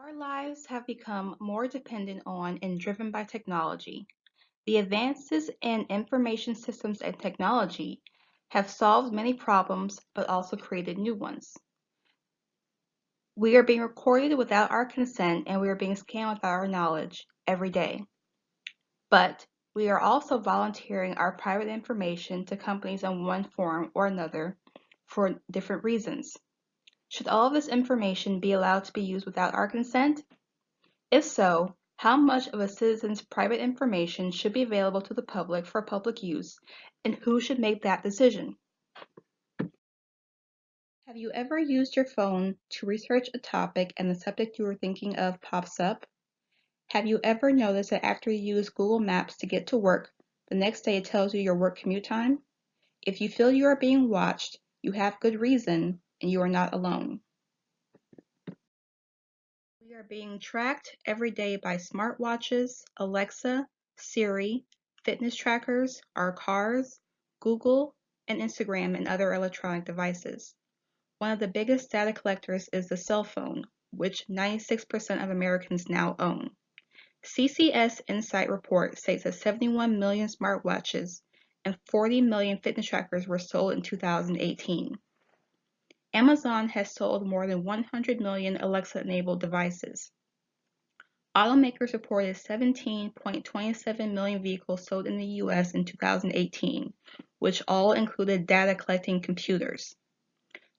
Our lives have become more dependent on and driven by technology. The advances in information systems and technology have solved many problems but also created new ones. We are being recorded without our consent and we are being scanned without our knowledge every day. But we are also volunteering our private information to companies in one form or another for different reasons. Should all of this information be allowed to be used without our consent? If so, how much of a citizen's private information should be available to the public for public use, and who should make that decision? Have you ever used your phone to research a topic and the subject you were thinking of pops up? Have you ever noticed that after you use Google Maps to get to work, the next day it tells you your work commute time? If you feel you are being watched, you have good reason, and you are not alone. We are being tracked every day by smartwatches, Alexa, Siri, fitness trackers, our cars, Google, and Instagram and other electronic devices. One of the biggest data collectors is the cell phone, which 96% of Americans now own. CCS Insight report states that 71 million smartwatches and 40 million fitness trackers were sold in 2018. Amazon has sold more than 100 million Alexa-enabled devices. Automakers reported 17.27 million vehicles sold in the US in 2018, which all included data collecting computers.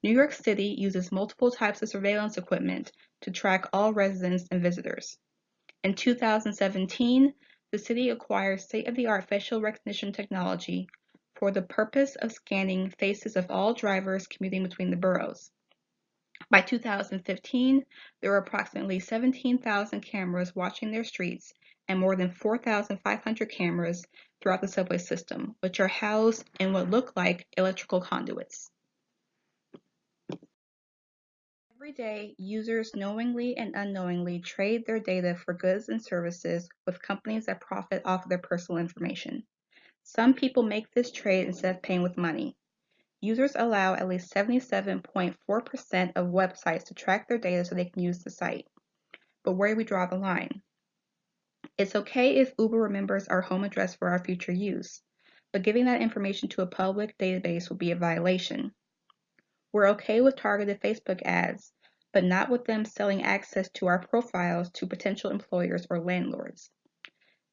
New York City uses multiple types of surveillance equipment to track all residents and visitors. In 2017, the city acquired state-of-the-art facial recognition technology for the purpose of scanning faces of all drivers commuting between the boroughs. By 2015, there were approximately 17,000 cameras watching their streets and more than 4,500 cameras throughout the subway system, which are housed in what look like electrical conduits. Every day, users knowingly and unknowingly trade their data for goods and services with companies that profit off of their personal information. Some people make this trade instead of paying with money. Users allow at least 77.4% of websites to track their data so they can use the site. But where do we draw the line? It's okay if Uber remembers our home address for our future use, but giving that information to a public database will be a violation. We're okay with targeted Facebook ads, but not with them selling access to our profiles to potential employers or landlords.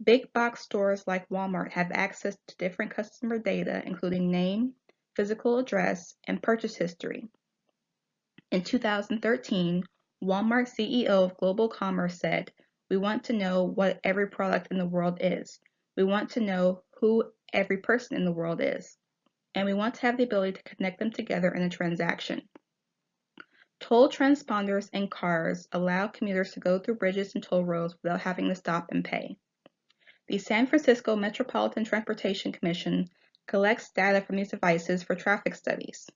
Big box stores like Walmart have access to different customer data, including name, physical address, and purchase history. In 2013, Walmart CEO of Global Commerce said, "We want to know what every product in the world is. We want to know who every person in the world is. And we want to have the ability to connect them together in a transaction." Toll transponders in cars allow commuters to go through bridges and toll roads without having to stop and pay. The San Francisco Metropolitan Transportation Commission collects data from these devices for traffic studies.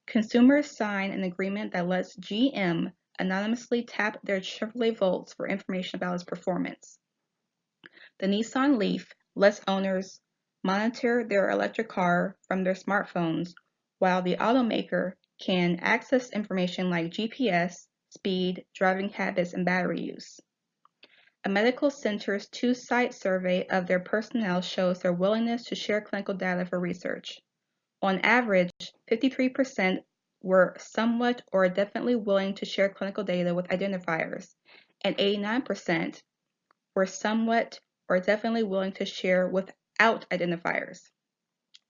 Consumers sign an agreement that lets GM anonymously tap their Chevrolet Volts for information about its performance. The Nissan Leaf lets owners monitor their electric car from their smartphones, while the automaker can access information like GPS, speed, driving habits, and battery use. A medical center's two-site survey of their personnel shows their willingness to share clinical data for research. On average, 53% were somewhat or definitely willing to share clinical data with identifiers, and 89% were somewhat or definitely willing to share without identifiers.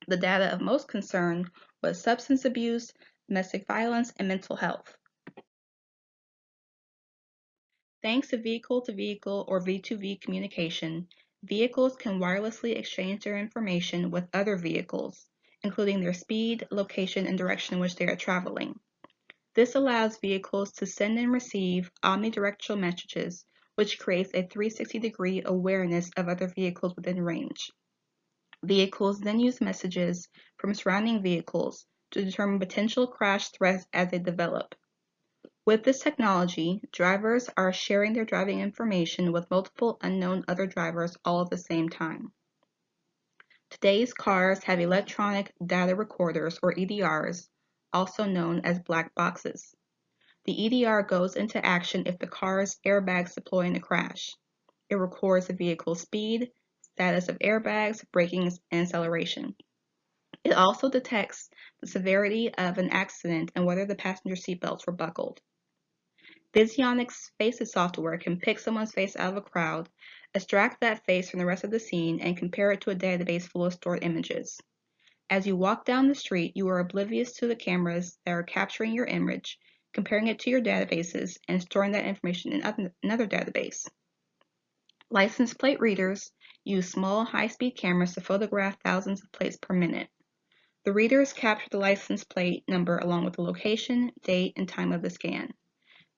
The data of most concern was substance abuse, domestic violence, and mental health. Thanks to vehicle-to-vehicle or V2V communication, vehicles can wirelessly exchange their information with other vehicles, including their speed, location, and direction in which they are traveling. This allows vehicles to send and receive omnidirectional messages, which creates a 360-degree awareness of other vehicles within range. Vehicles then use messages from surrounding vehicles to determine potential crash threats as they develop. With this technology, drivers are sharing their driving information with multiple unknown other drivers all at the same time. Today's cars have electronic data recorders, or EDRs, also known as black boxes. The EDR goes into action if the car's airbags deploy in a crash. It records the vehicle's speed, status of airbags, braking, and acceleration. It also detects the severity of an accident and whether the passenger seatbelts were buckled. Visionic's Faces software can pick someone's face out of a crowd, extract that face from the rest of the scene, and compare it to a database full of stored images. As you walk down the street, you are oblivious to the cameras that are capturing your image, comparing it to your databases, and storing that information in another database. License plate readers use small, high-speed cameras to photograph thousands of plates per minute. The readers capture the license plate number along with the location, date, and time of the scan.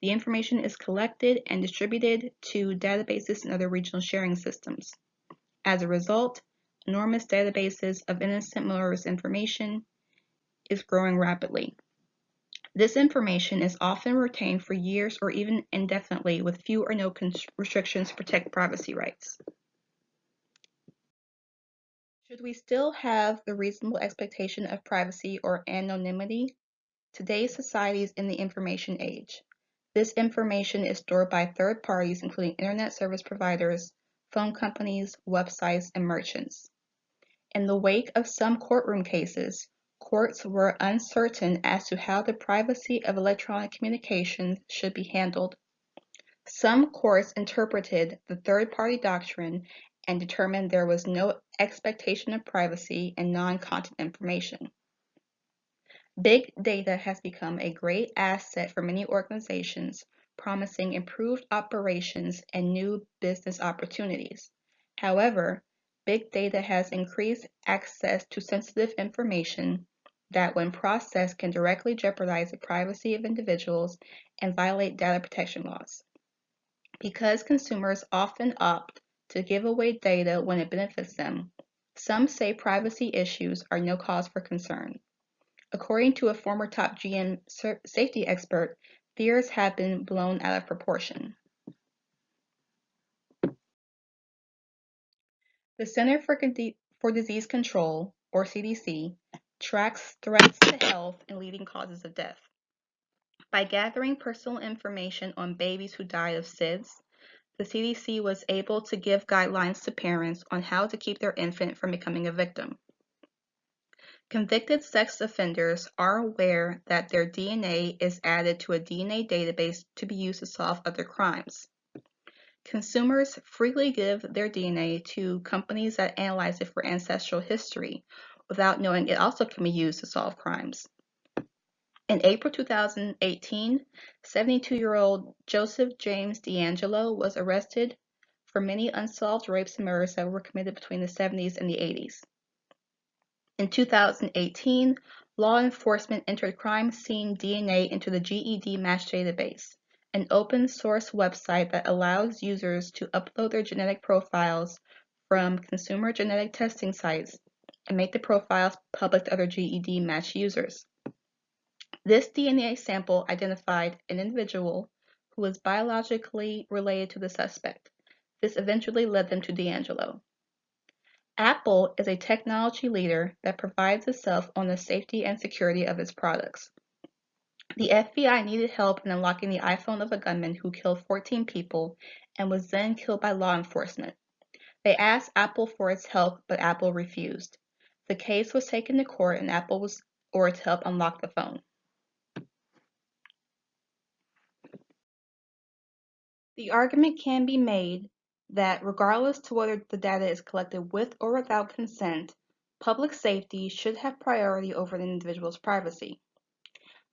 The information is collected and distributed to databases and other regional sharing systems. As a result, enormous databases of innocent motorist information is growing rapidly. This information is often retained for years or even indefinitely with few or no restrictions to protect privacy rights. Should we still have the reasonable expectation of privacy or anonymity? Today's society is in the information age. This information is stored by third parties, including internet service providers, phone companies, websites, and merchants. In the wake of some courtroom cases, courts were uncertain as to how the privacy of electronic communications should be handled. Some courts interpreted the third-party doctrine and determined there was no expectation of privacy in non-content information. Big data has become a great asset for many organizations, promising improved operations and new business opportunities. However, big data has increased access to sensitive information that, when processed, can directly jeopardize the privacy of individuals and violate data protection laws. Because consumers often opt to give away data when it benefits them, some say privacy issues are no cause for concern. According to a former top GM safety expert, fears have been blown out of proportion. The Center for Disease Control, or CDC, tracks threats to health and leading causes of death. By gathering personal information on babies who died of SIDS, the CDC was able to give guidelines to parents on how to keep their infant from becoming a victim. Convicted sex offenders are aware that their DNA is added to a DNA database to be used to solve other crimes. Consumers freely give their DNA to companies that analyze it for ancestral history without knowing it also can be used to solve crimes. In April 2018, 72-year-old Joseph James DeAngelo was arrested for many unsolved rapes and murders that were committed between the 70s and the 80s. In 2018, law enforcement entered crime scene DNA into the GED Match database, an open-source website that allows users to upload their genetic profiles from consumer genetic testing sites and make the profiles public to other GED Match users. This DNA sample identified an individual who was biologically related to the suspect. This eventually led them to DeAngelo. Apple is a technology leader that prides itself on the safety and security of its products. The FBI needed help in unlocking the iPhone of a gunman who killed 14 people and was then killed by law enforcement. They asked Apple for its help, but Apple refused. The case was taken to court and Apple was ordered to help unlock the phone. The argument can be made that regardless to whether the data is collected with or without consent, public safety should have priority over the individual's privacy.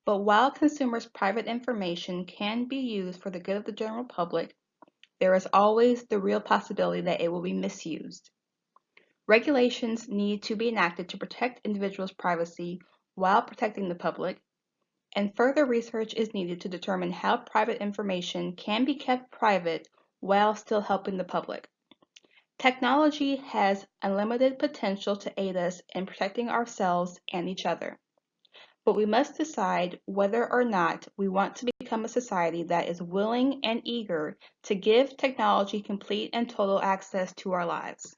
But while consumers' private information can be used for the good of the general public, there is always the real possibility that it will be misused. Regulations need to be enacted to protect individuals' privacy while protecting the public, and further research is needed to determine how private information can be kept private while still helping the public. Technology has unlimited potential to aid us in protecting ourselves and each other. But we must decide whether or not we want to become a society that is willing and eager to give technology complete and total access to our lives.